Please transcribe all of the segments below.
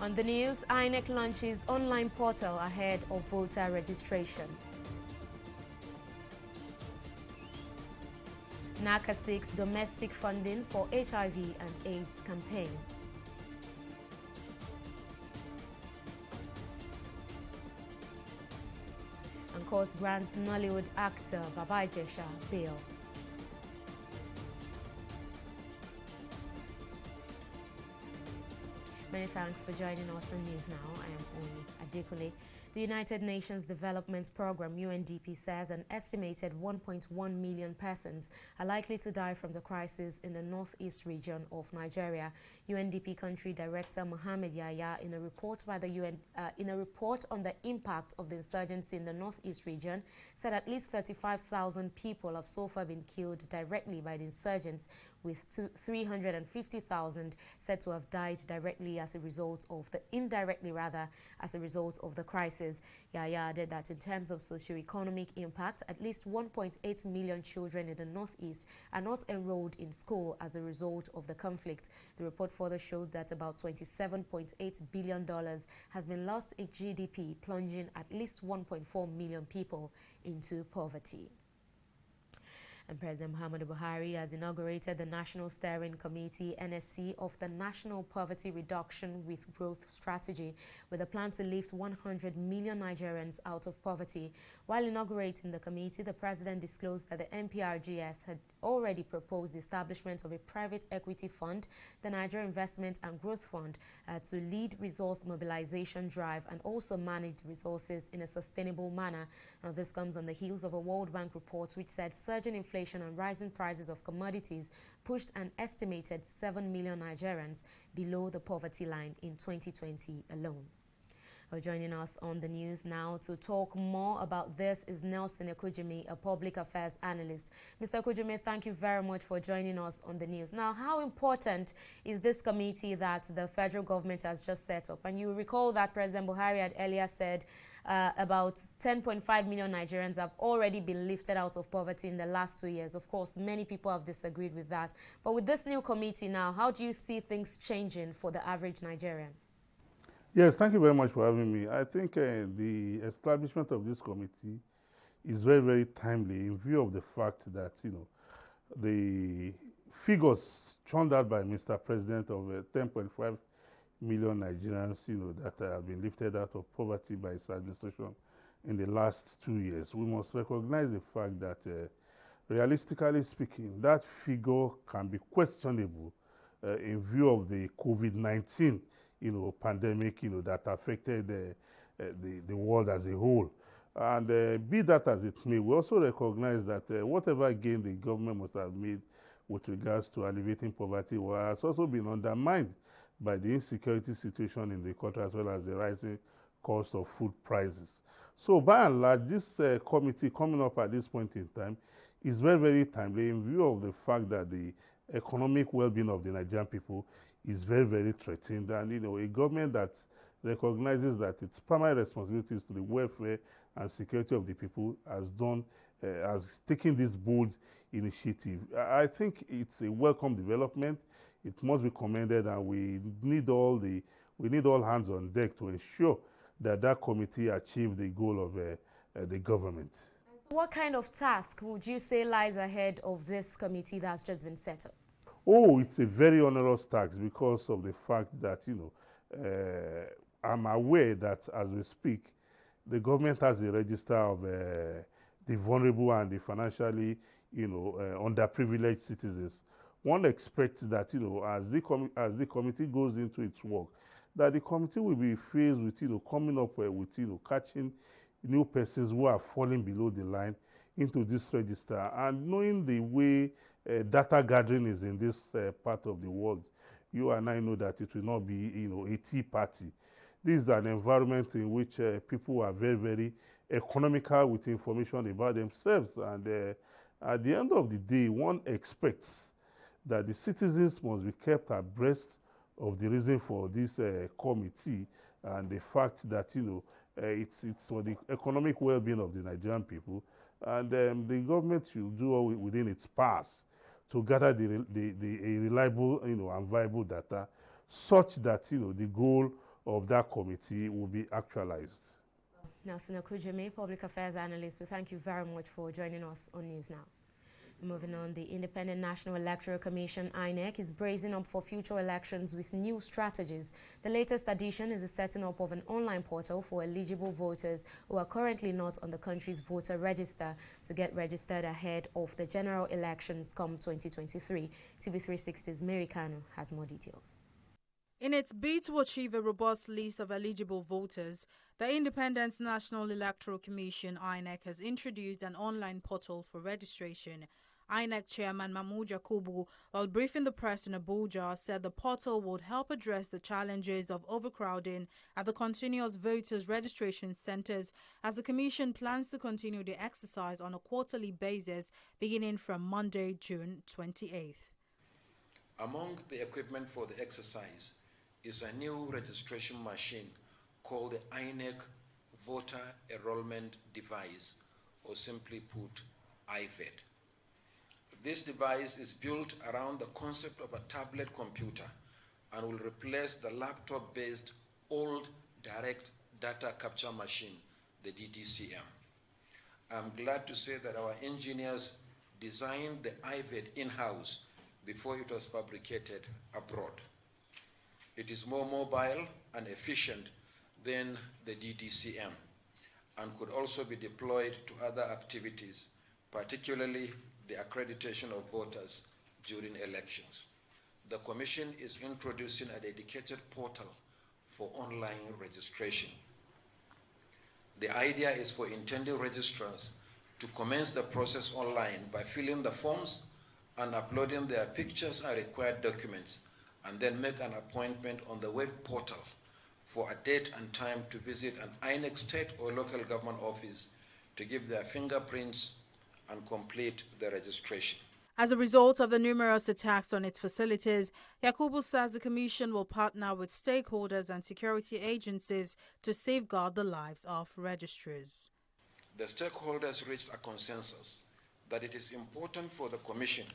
On the news, INEC launches online portal ahead of voter registration. NACA seeks domestic funding for HIV and AIDS campaign. And court grants Nollywood actor Baba Ijesha bail. Many thanks for joining us on News Now. I am Olayinka Olayinka. The United Nations Development Programme UNDP says an estimated 1.1 million persons are likely to die from the crisis in the northeast region of Nigeria. UNDP Country Director Mohammed Yahya, in a report by the UN, on the impact of the insurgency in the northeast region, said at least 35,000 people have so far been killed directly by the insurgents, with 350,000 said to have died directly as a result of the crisis. Yahya added that in terms of socio-economic impact, at least 1.8 million children in the northeast are not enrolled in school as a result of the conflict. The report further showed that about $27.8 billion has been lost in GDP, plunging at least 1.4 million people into poverty. And President Muhammadu Buhari has inaugurated the National Steering Committee (NSC) of the National Poverty Reduction with Growth Strategy, with a plan to lift 100 million Nigerians out of poverty. While inaugurating the committee, the president disclosed that the NPRGS had already proposed the establishment of a private equity fund, the Nigeria Investment and Growth Fund, to lead resource mobilization drive and also manage resources in a sustainable manner. Now, this comes on the heels of a World Bank report which said surging inflation and rising prices of commodities pushed an estimated 7 million Nigerians below the poverty line in 2020 alone. Joining us on the news now to talk more about this is Nelson Ekujimi, a public affairs analyst. Mr. Ekujimi, thank you very much for joining us on the news. Now, how important is this committee that the federal government has just set up? And you recall that President Buhari had earlier said about 10.5 million Nigerians have already been lifted out of poverty in the last 2 years. Of course, many people have disagreed with that. But with this new committee now, how do you see things changing for the average Nigerian? Yes, thank you very much for having me. I think the establishment of this committee is very, very timely in view of the fact that, the figures churned out by Mr. President of 10.5 million Nigerians, that have been lifted out of poverty by his administration in the last 2 years. We must recognize the fact that, realistically speaking, that figure can be questionable in view of the COVID-19 pandemic, that affected the world as a whole. And be that as it may, we also recognize that whatever gain the government must have made with regards to alleviating poverty has also been undermined by the insecurity situation in the country, as well as the rising cost of food prices. So by and large, this committee coming up at this point in time is very, very timely in view of the fact that the economic well-being of the Nigerian people is very, very threatened, and a government that recognizes that its primary responsibilities to the welfare and security of the people has taken this bold initiative. I think it's a welcome development. It must be commended, and we need all hands on deck to ensure that that committee achieve the goal of the government. What kind of task would you say lies ahead of this committee that's just been set up? Oh, it's a very onerous task because of the fact that, I'm aware that as we speak, the government has a register of the vulnerable and the financially, underprivileged citizens. One expects that, as the committee goes into its work, that the committee will be faced with, coming up with, catching new persons who are falling below the line into this register, and knowing the way data gathering is in this part of the world, you and I know that it will not be, a tea party. This is an environment in which people are very, very economical with information about themselves. And at the end of the day, one expects that the citizens must be kept abreast of the reason for this committee and the fact that, it's for the economic well-being of the Nigerian people. And the government should do all within its powers to gather a reliable, and viable data, such that the goal of that committee will be actualized. Nelson Okujeme, Public Affairs Analyst, we thank you very much for joining us on News Now. Moving on, the Independent National Electoral Commission, INEC, is bracing up for future elections with new strategies. The latest addition is the setting up of an online portal for eligible voters who are currently not on the country's voter register to get registered ahead of the general elections come 2023. TV360's Mary Kanu has more details. In its bid to achieve a robust list of eligible voters, the Independent National Electoral Commission, INEC, has introduced an online portal for registration. INEC Chairman Mahmoud Yakubu, while briefing the press in Abuja, said the portal would help address the challenges of overcrowding at the continuous voters registration centers, as the Commission plans to continue the exercise on a quarterly basis beginning from Monday, June 28th. Among the equipment for the exercise is a new registration machine called the INEC Voter Enrollment Device, or simply put, IVED. This device is built around the concept of a tablet computer and will replace the laptop-based old direct data capture machine, the DDCM. I'm glad to say that our engineers designed the IVED in-house before it was fabricated abroad. It is more mobile and efficient than the DDCM and could also be deployed to other activities, particularly the accreditation of voters during elections. The Commission is introducing a dedicated portal for online registration. The idea is for intending registrars to commence the process online by filling the forms and uploading their pictures and required documents, and then make an appointment on the web portal for a date and time to visit an INEC state or local government office to give their fingerprints and complete the registration. As a result of the numerous attacks on its facilities, Yakubu says the Commission will partner with stakeholders and security agencies to safeguard the lives of registrars. The stakeholders reached a consensus that it is important for the Commission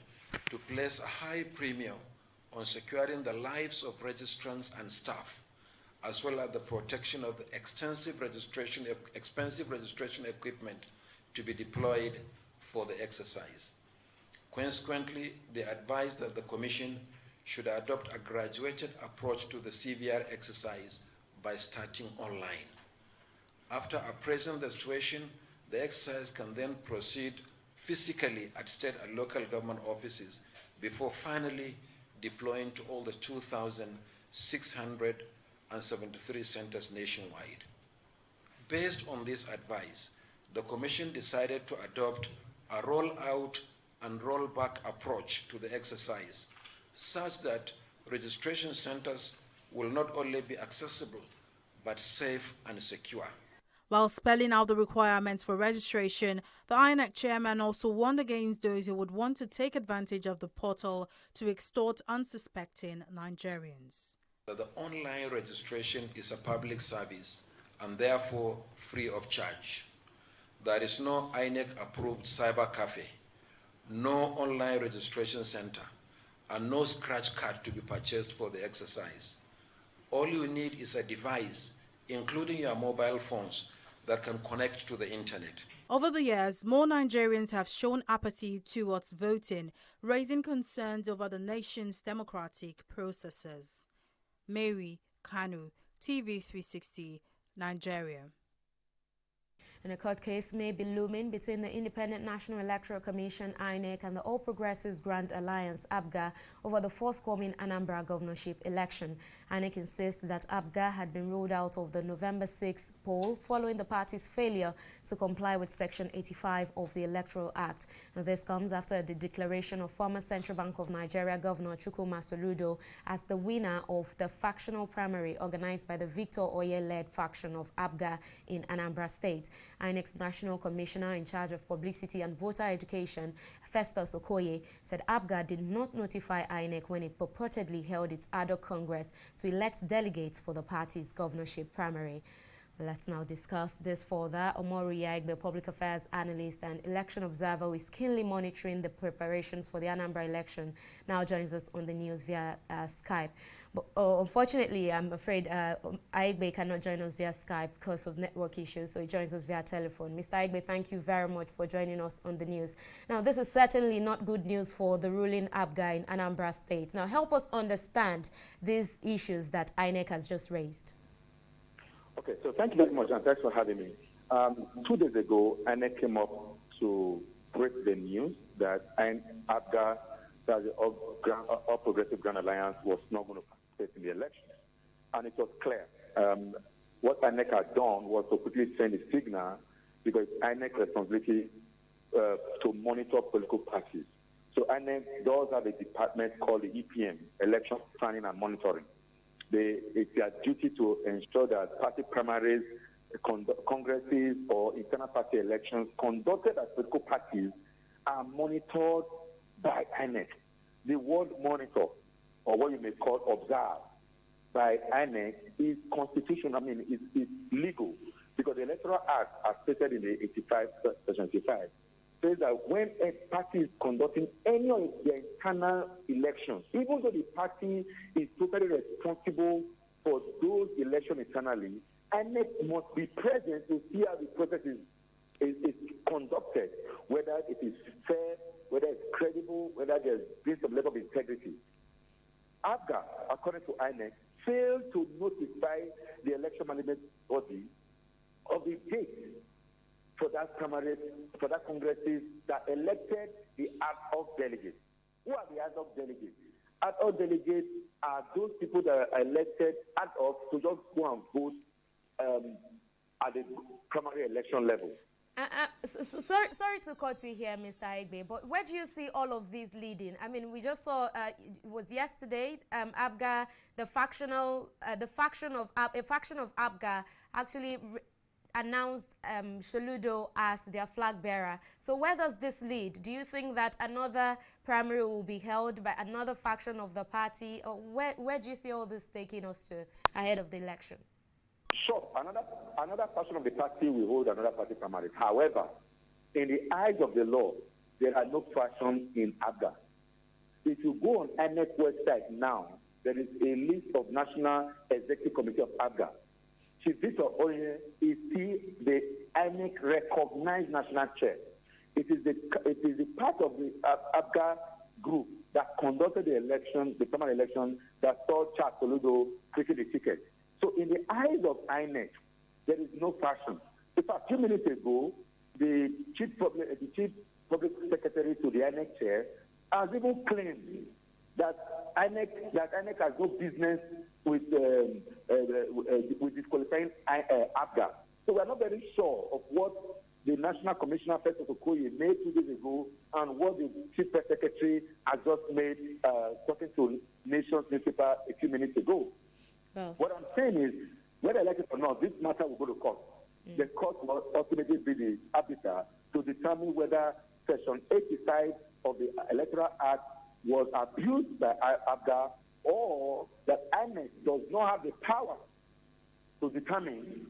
to place a high premium on securing the lives of registrants and staff, as well as the protection of the expensive registration equipment to be deployed for the exercise. Consequently, they advised that the Commission should adopt a graduated approach to the CVR exercise by starting online. After appraising the situation, the exercise can then proceed physically at state and local government offices before finally deploying to all the 2,673 centers nationwide. Based on this advice, the Commission decided to adopt a roll-out and roll-back approach to the exercise, such that registration centers will not only be accessible, but safe and secure. While spelling out the requirements for registration, the INEC chairman also warned against those who would want to take advantage of the portal to extort unsuspecting Nigerians. The online registration is a public service and therefore free of charge. There is no INEC-approved cyber cafe, no online registration center, and no scratch card to be purchased for the exercise. All you need is a device, including your mobile phones, that can connect to the internet. Over the years, more Nigerians have shown apathy towards voting, raising concerns over the nation's democratic processes. Mary Kanu, TV360, Nigeria. And a court case may be looming between the Independent National Electoral Commission, INEC, and the All Progressives Grand Alliance, APGA, over the forthcoming Anambra governorship election. INEC insists that APGA had been ruled out of the November 6 poll following the party's failure to comply with Section 85 of the Electoral Act. And this comes after the declaration of former Central Bank of Nigeria Governor Chukwuma Soludo as the winner of the factional primary organized by the Victor Oye-led faction of APGA in Anambra State. INEC's National Commissioner in charge of Publicity and Voter Education, Festus Okoye, said APGA did not notify INEC when it purportedly held its ad hoc Congress to elect delegates for the party's governorship primary. Let's now discuss this further. Olayinka, Public Affairs Analyst and election observer, who is keenly monitoring the preparations for the Anambra election, now joins us on the news via Skype. But unfortunately, I'm afraid Aigbe cannot join us via Skype because of network issues, so he joins us via telephone. Mr. Aigbe, thank you very much for joining us on the news. Now, this is certainly not good news for the ruling APGA in Anambra State. Now, help us understand these issues that INEC has just raised. Okay, so thank you very much, and thanks for having me. 2 days ago, INEC came up to break the news that APGA, that the All Progressive Grand Alliance, was not going to participate in the election. And it was clear. What INEC had done was to quickly send a signal, because INEC's responsibility to monitor political parties. So INEC does have a department called the EPM, Election Planning and Monitoring. It's their duty to ensure that party primaries, congresses, or internal party elections conducted as political parties are monitored by INEC. The word monitor, or what you may call observe, by INEC is constitutional, it's legal, because the Electoral Act, as stated in the 85, Section 85, says that when a party is conducting any of their internal elections, even though the party is totally responsible for those elections internally, INEC must be present to see how the process is conducted, whether it is fair, whether it's credible, whether there's been some level of integrity. APGA, according to INEC, failed to notify the election management body of the date for that primary, for that congresses that elected the ad hoc delegates. Who are the ad hoc delegates? Ad hoc delegates are those people that are elected ad hoc to just go and vote at the primary election level. Sorry to cut you here, Mr. Aigbe, but where do you see all of these leading? I mean, we just saw it was yesterday. APGA, a faction of APGA actually announced Soludo as their flag bearer. So where does this lead? Do you think that another primary will be held by another faction of the party? Or where do you see all this taking us to ahead of the election? Sure, another faction of the party will hold another party primary. However, in the eyes of the law, there are no factions in APGA. If you go on INEC website now, there is a list of National Executive Committee of APGA. Chief Victor Oye is still the INEC recognized national chair. It is the part of the APGA group that conducted the election, the primary election, that saw Charles Soludo taking the ticket. So in the eyes of INEC, there is no faction. In fact, a few minutes ago, the chief public secretary to the INEC chair has even claimed that INEC has no business with disqualifying APGA. So we are not very sure of what the National Commissioner Festus Okoye made 2 days ago and what the chief press secretary has just made talking to Nation's newspaper a few minutes ago. Oh. What I'm saying is, whether elected or not, this matter will go to court. The court will ultimately be the arbiter to determine whether Section 85 of the Electoral Act was abused by APGA, or that INEC does not have the power to determine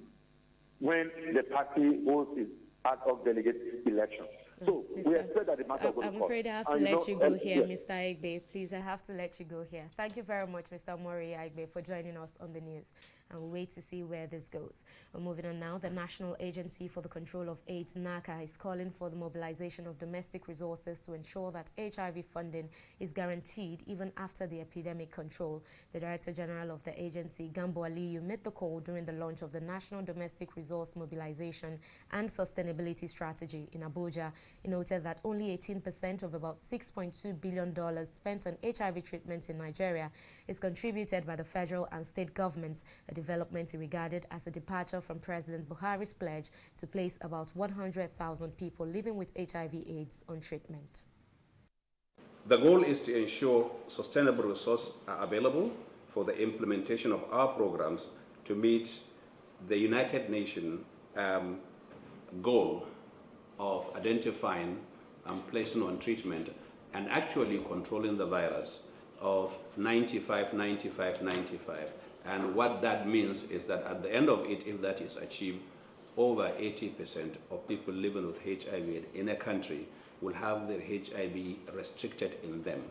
when the party holds its ad hoc delegate election. So we expect that the matter will go to court. I'm afraid I have to let you go here, Mr. Aigbe. Please, I have to let you go here. Thank you very much, Mr. Olayinka, for joining us on the news. And we'll wait to see where this goes. We're moving on now. The National Agency for the Control of AIDS, NACA, is calling for the mobilization of domestic resources to ensure that HIV funding is guaranteed even after the epidemic control. The Director General of the agency, Gambo Aliyu, made the call during the launch of the National Domestic Resource Mobilization and Sustainability Strategy in Abuja. He noted that only 18% of about $6.2 billion spent on HIV treatments in Nigeria is contributed by the federal and state governments, a development he regarded as a departure from President Buhari's pledge to place about 100,000 people living with HIV/AIDS on treatment. The goal is to ensure sustainable resources are available for the implementation of our programs to meet the United Nations goal of identifying and placing on treatment and actually controlling the virus of 95, 95, 95 And what that means is that at the end of it, if that is achieved, over 80% of people living with HIV in a country will have their HIV restricted in them,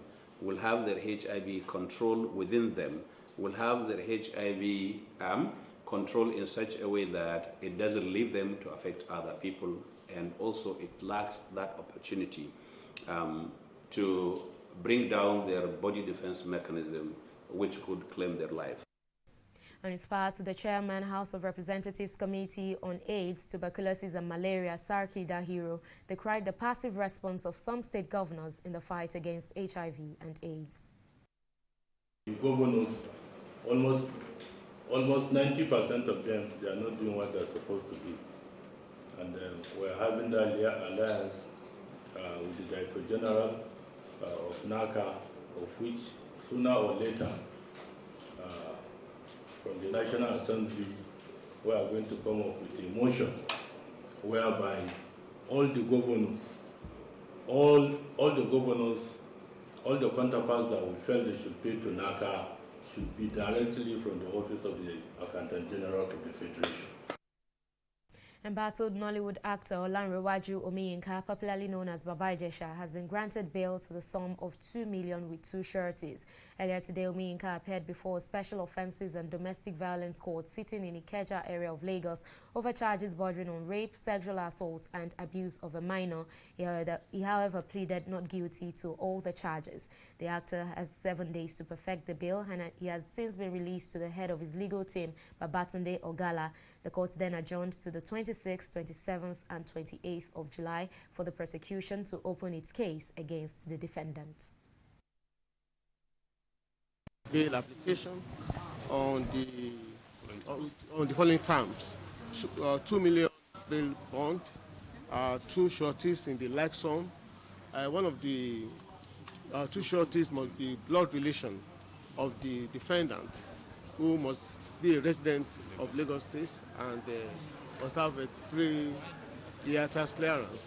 will have their HIV controlled within them, will have their HIV controlled in such a way that it doesn't leave them to affect other people, and also it lacks that opportunity to bring down their body defense mechanism, which could claim their life. On his part, the chairman, House of Representatives Committee on AIDS, Tuberculosis and Malaria, Sarki Dahiru, decried the passive response of some state governors in the fight against HIV and AIDS. The governors, almost 90% of them, they are not doing what they're supposed to do. And we're having that alliance with the Director General of NACA, of which sooner or later, from the National Assembly, we are going to come up with a motion whereby all the governors, all the counterparts that we felt they should pay to NACA should be directly from the office of the Accountant General of the Federation. Embattled Nollywood actor Olayinka Olayinka, popularly known as Baba Ijesha, has been granted bail to the sum of 2 million with 2 sureties. Earlier today, Olayinka appeared before a Special Offences and Domestic Violence Court sitting in Ikeja area of Lagos over charges bordering on rape, sexual assault and abuse of a minor. He, however, pleaded not guilty to all the charges. The actor has 7 days to perfect the bail, and he has since been released to the head of his legal team, Babatunde Ogala. The court then adjourned to the 26th, 27th and 28th of July for the prosecution to open its case against the defendant. Bail application on the following terms: 2 million bail bond, 2 sureties in the like sum. One of the 2 sureties must be blood relation of the defendant, who must be a resident of Lagos State and must have a 3-year tax clearance.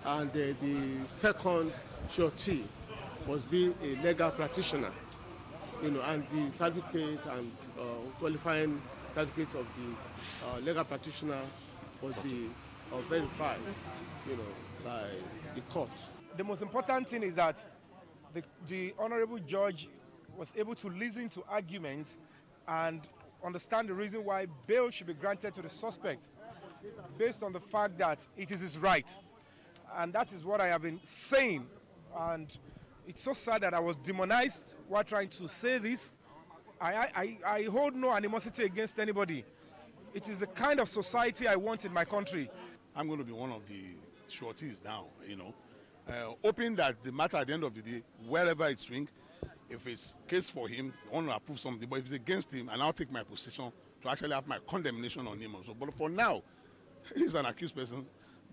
And the second surety must be a legal practitioner, and the certificate and qualifying certificate of the legal practitioner must be verified, by the court. The most important thing is that the honorable judge was able to listen to arguments and understand the reason why bail should be granted to the suspect, based on the fact that it is his right. And that is what I have been saying. And it's so sad that I was demonized while trying to say this. I hold no animosity against anybody. It is the kind of society I want in my country. I'm going to be one of the sureties now, hoping that the matter at the end of the day, wherever it swings, if it's case for him, I want to approve something, but if it's against him, and I'll take my position to actually have my condemnation on him also. But for now, he's an accused person.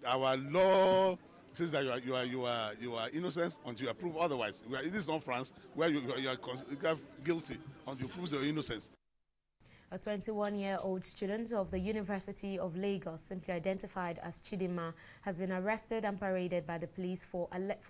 Our law says that you are innocent until you are proved otherwise. This is not France, where you are guilty until you prove your innocence. A 21-year-old student of the University of Lagos, simply identified as Chidinma, has been arrested and paraded by the police for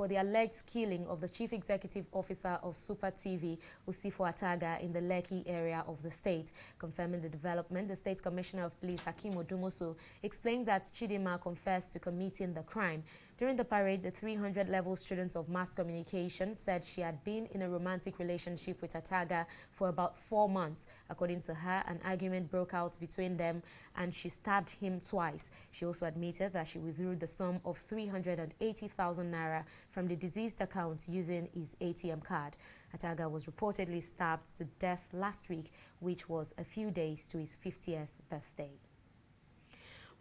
the alleged killing of the Chief Executive Officer of Super TV, Usifo Ataga, in the Lekki area of the state. Confirming the development, the State Commissioner of Police, Hakeem Odumosu, explained that Chidinma confessed to committing the crime. During the parade, the 300-level student of mass communication said she had been in a romantic relationship with Ataga for about 4 months. According to her, an argument broke out between them and she stabbed him twice. She also admitted that she withdrew the sum of 380,000 naira from the deceased account using his ATM card. Ataga was reportedly stabbed to death last week, which was a few days to his 50th birthday.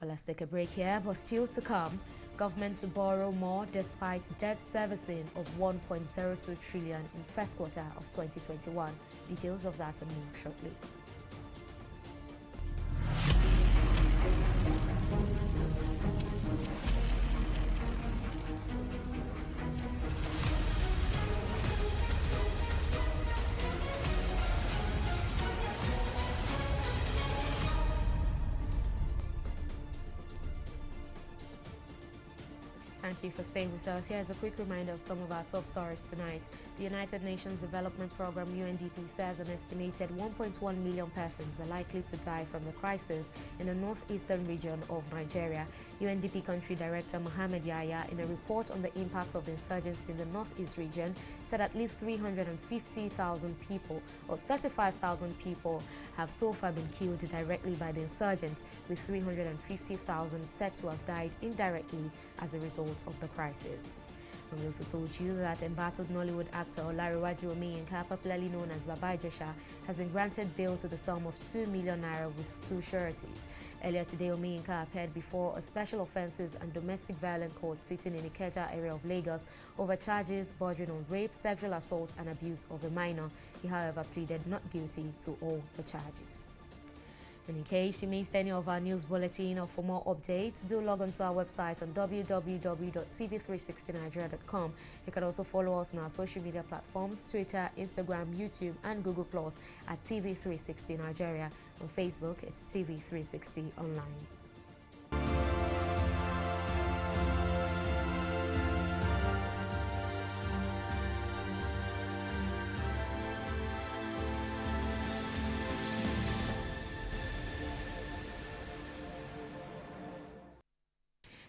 Well, let's take a break here, but still to come, government to borrow more despite debt servicing of 1.02 trillion in first quarter of 2021. Details of that and more shortly. Thank you for staying with us. Here's a quick reminder of some of our top stories tonight. The United Nations Development Programme UNDP says an estimated 1.1 million persons are likely to die from the crisis in the northeastern region of Nigeria. UNDP Country Director Mohammed Yahya, in a report on the impact of the insurgency in the northeast region, said at least 350,000 people or 35,000 people have so far been killed directly by the insurgents, with 350,000 said to have died indirectly as a result of the crisis. And we also told you that embattled Nollywood actor Olayinka Olayinka, popularly known as Baba Ijesha, has been granted bail to the sum of 2 million naira with two sureties. Earlier today, Olayinka appeared before a special offences and domestic violence court sitting in Ikeja area of Lagos over charges bordering on rape, sexual assault and abuse of a minor. He, however, pleaded not guilty to all the charges. And in case you missed any of our news bulletin or for more updates, do log on to our website on www.tv360nigeria.com. You can also follow us on our social media platforms, Twitter, Instagram, YouTube and Google Plus at TV360 Nigeria. On Facebook, it's TV360 Online.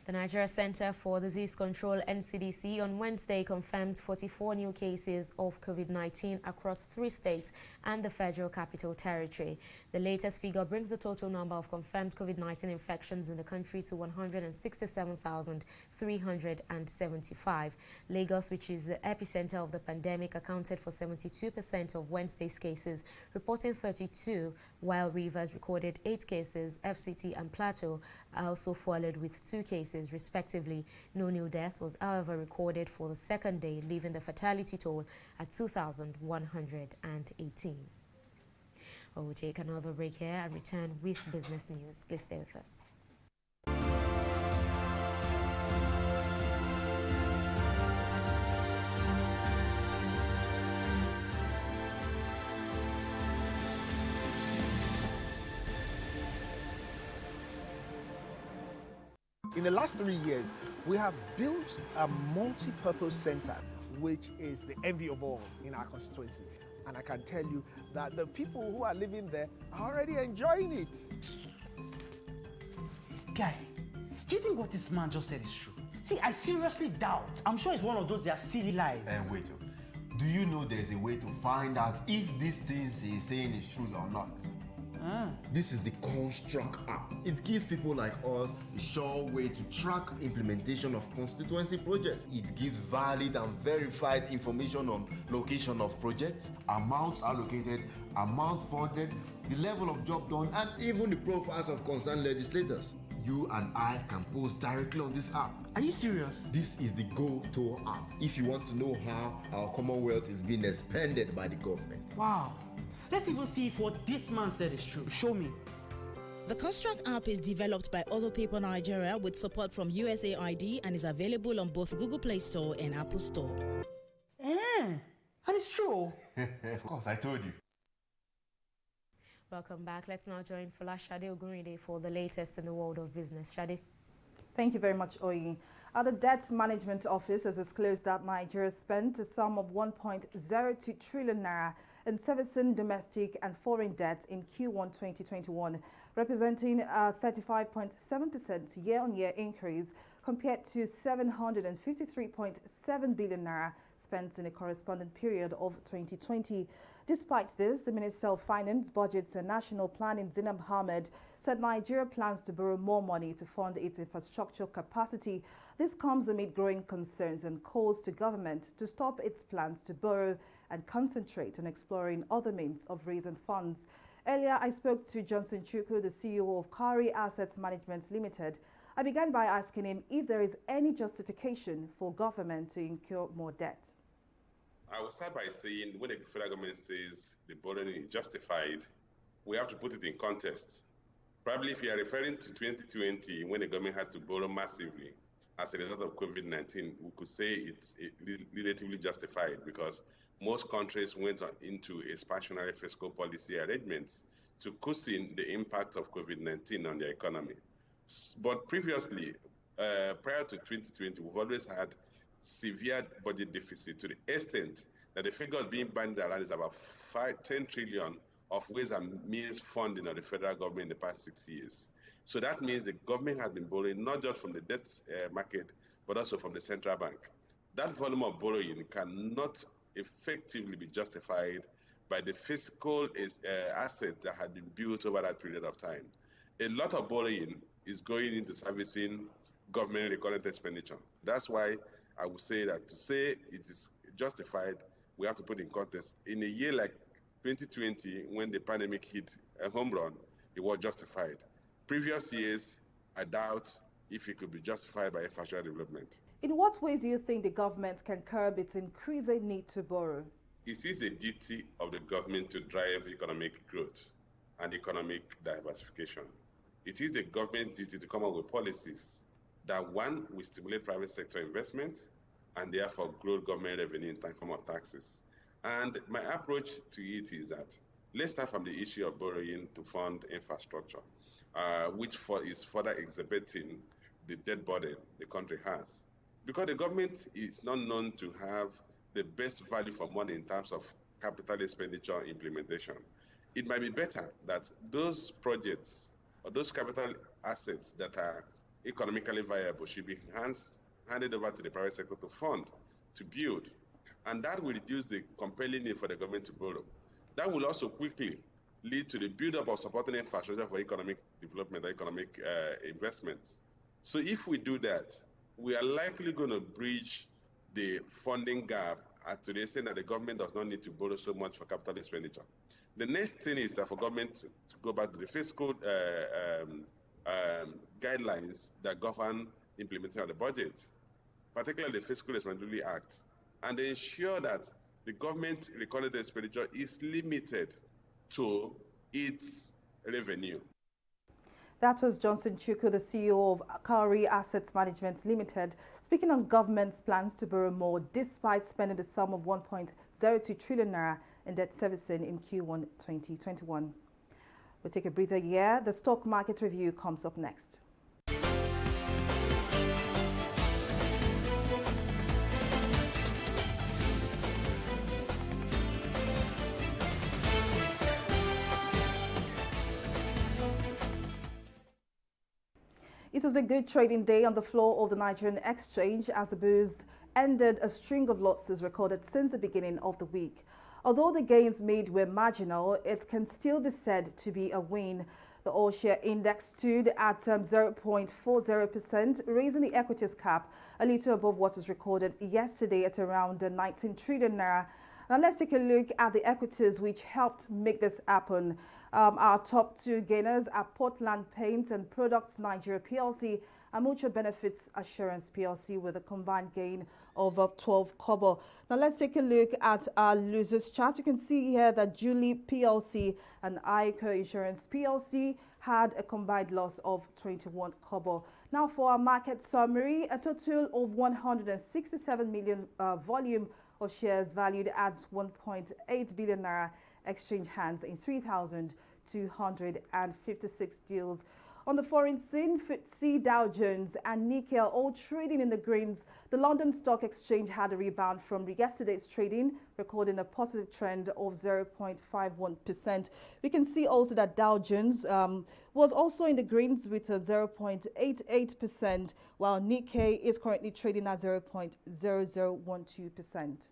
The Nigeria Center for Disease Control, NCDC, on Wednesday confirmed 44 new cases of COVID-19 across 3 states and the Federal Capital Territory. The latest figure brings the total number of confirmed COVID-19 infections in the country to 167,375. Lagos, which is the epicenter of the pandemic, accounted for 72% of Wednesday's cases, reporting 32, while Rivers recorded 8 cases. FCT and Plateau also followed with 2 cases respectively. No new death was, however, recorded for the second day, leaving the fatality toll at 2,118. We'll take another break here and return with business news. Please stay with us. In the last 3 years, we have built a multi-purpose center, which is the envy of all in our constituency. And I can tell you that the people who are living there are already enjoying it. Guy, do you think what this man just said is true? See, I seriously doubt. I'm sure it's one of those their silly lies. And wait, do you know there's a way to find out if these things he's saying is true or not? This is the Construct app. It gives people like us a sure way to track implementation of constituency projects. It gives valid and verified information on location of projects, amounts allocated, amount funded, the level of job done, and even the profiles of concerned legislators. You and I can post directly on this app. Are you serious? This is the Go-To app if you want to know how our Commonwealth is being expanded by the government. Wow. Let's even see if what this man said is true. Show me. The Construct app is developed by Other People Nigeria with support from USAID and is available on both Google Play Store and Apple Store. And it's true. Of course, I told you. Welcome back. Let's now join Shade Ogunride for the latest in the world of business. Shade. Thank you very much, Oyi. The Debt Management Office has disclosed that Nigeria spent a sum of 1.02 trillion naira in servicing domestic and foreign debt in Q1 2021, representing a 35.7% year-on-year increase compared to 753.7 billion naira spent in the corresponding period of 2020. Despite this, the Minister of Finance, Budgets and National Planning, Zainab Ahmed, said Nigeria plans to borrow more money to fund its infrastructure capacity. This comes amid growing concerns and calls to government to stop its plans to borrow and concentrate on exploring other means of raising funds. Earlier, I spoke to Johnson Chukwu, the CEO of Kari Assets Management Limited. I began by asking him if there is any justification for government to incur more debt. I will start by saying when the federal government says the borrowing is justified, we have to put it in context. Probably if you are referring to 2020, when the government had to borrow massively as a result of COVID-19, we could say it's relatively justified because most countries went into expansionary fiscal policy arrangements to cushion the impact of COVID-19 on their economy. But previously, prior to 2020, we've always had severe budget deficit to the extent that the figures being bandied around is about 10 trillion of ways and means funding of the federal government in the past 6 years. So that means the government has been borrowing not just from the debt market, but also from the central bank. That volume of borrowing cannot effectively be justified by the fiscal asset that had been built over that period of time. A lot of borrowing is going into servicing government recurrent expenditure. That's why I would say that to say it is justified, we have to put in context. In a year like 2020, when the pandemic hit a home run, it was justified. Previous years, I doubt if it could be justified by infrastructure development. In what ways do you think the government can curb its increasing need to borrow? It is a duty of the government to drive economic growth and economic diversification. It is the government's duty to come up with policies that, one, will stimulate private sector investment and therefore grow government revenue in form of taxes. And my approach to it is that let's start from the issue of borrowing to fund infrastructure, which is further exhibiting the debt burden the country has. Because the government is not known to have the best value for money in terms of capital expenditure implementation. It might be better that those projects or those capital assets that are economically viable should be handed over to the private sector to fund, to build. And that will reduce the compelling need for the government to borrow. That will also quickly lead to the build-up of supporting infrastructure for economic development, economic investments. So if we do that, we are likely going to bridge the funding gap to the extent that the government does not need to borrow so much for capital expenditure. The next thing is that for government to go back to the fiscal guidelines that govern implementation of the budget, particularly the Fiscal Responsibility Act, and ensure that the government recorded expenditure is limited to its revenue. That was Johnson Chukwu, the CEO of Kauri Assets Management Limited, speaking on government's plans to borrow more despite spending the sum of 1.02 trillion naira in debt servicing in Q1 2021. We'll take a breather here. The stock market review comes up next. It was a good trading day on the floor of the Nigerian exchange as the booze ended a string of losses recorded since the beginning of the week. Although the gains made were marginal, it can still be said to be a win. The all-share index stood at 0.40%, raising the equities cap a little above what was recorded yesterday at around 19 trillion naira. Now let's take a look at the equities which helped make this happen. Our top two gainers are Portland Paint and Products Nigeria PLC and Mutual Benefits Assurance PLC with a combined gain of 12 kobo. Now let's take a look at our losers chart. You can see here that Julie PLC and INEC Insurance PLC had a combined loss of 21 kobo. Now for our market summary, a total of 167 million volume of shares valued at 1.8 billion naira exchange hands in 3,256 deals. On the foreign scene, FTSE, Dow Jones and Nikkei all trading in the greens. The London Stock Exchange had a rebound from yesterday's trading, recording a positive trend of 0.51%. We can see also that Dow Jones was also in the greens with a 0.88%, while Nikkei is currently trading at 0.0012%.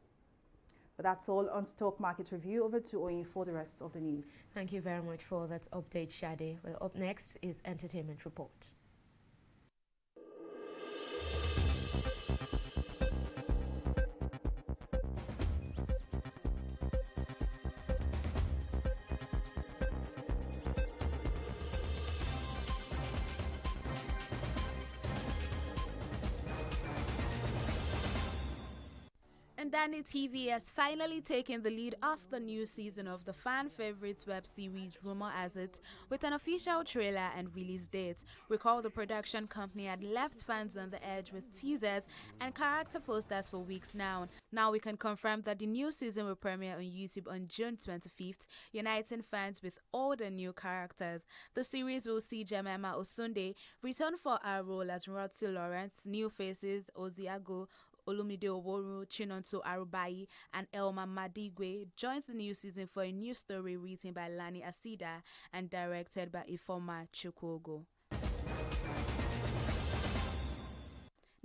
But that's all on Stock Market Review. Over to Oyin for the rest of the news. Thank you very much for that update, Shade. Well, up next is Entertainment Report. Danny TV has finally taken the lead of the new season of the fan-favorite web series Rumor Has It with an official trailer and release date. Recall the production company had left fans on the edge with teasers and character posters for weeks now. Now we can confirm that the new season will premiere on YouTube on June 25th, uniting fans with all the new characters. The series will see Jemima Osunde return for her role as Rotsy Lawrence, new faces Oziago, Olumide Oworu, Chinonso Arubayi, and Elma Madigwe joins the new season for a new story written by Lani Asida and directed by Ifeoma Chukwuogo.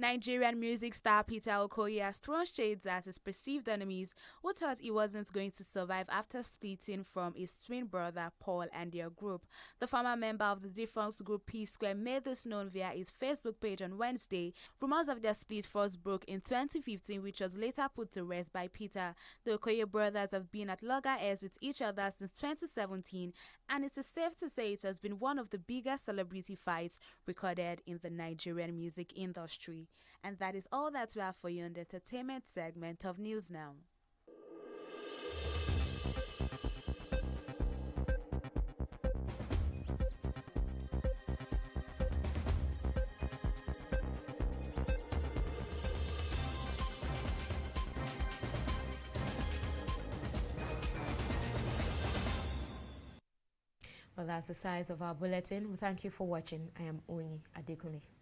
Nigerian music star Peter Okoye has thrown shades at his perceived enemies who thought he wasn't going to survive after splitting from his twin brother Paul and their group. The former member of the defunct group P-Square made this known via his Facebook page on Wednesday. Rumors of their split first broke in 2015, which was later put to rest by Peter. The Okoye brothers have been at loggerheads with each other since 2017, and it is safe to say it has been one of the biggest celebrity fights recorded in the Nigerian music industry. And that is all that we have for you in the entertainment segment of News Now. Well, that's the size of our bulletin. We thank you for watching. I am Olayinka Olayinka.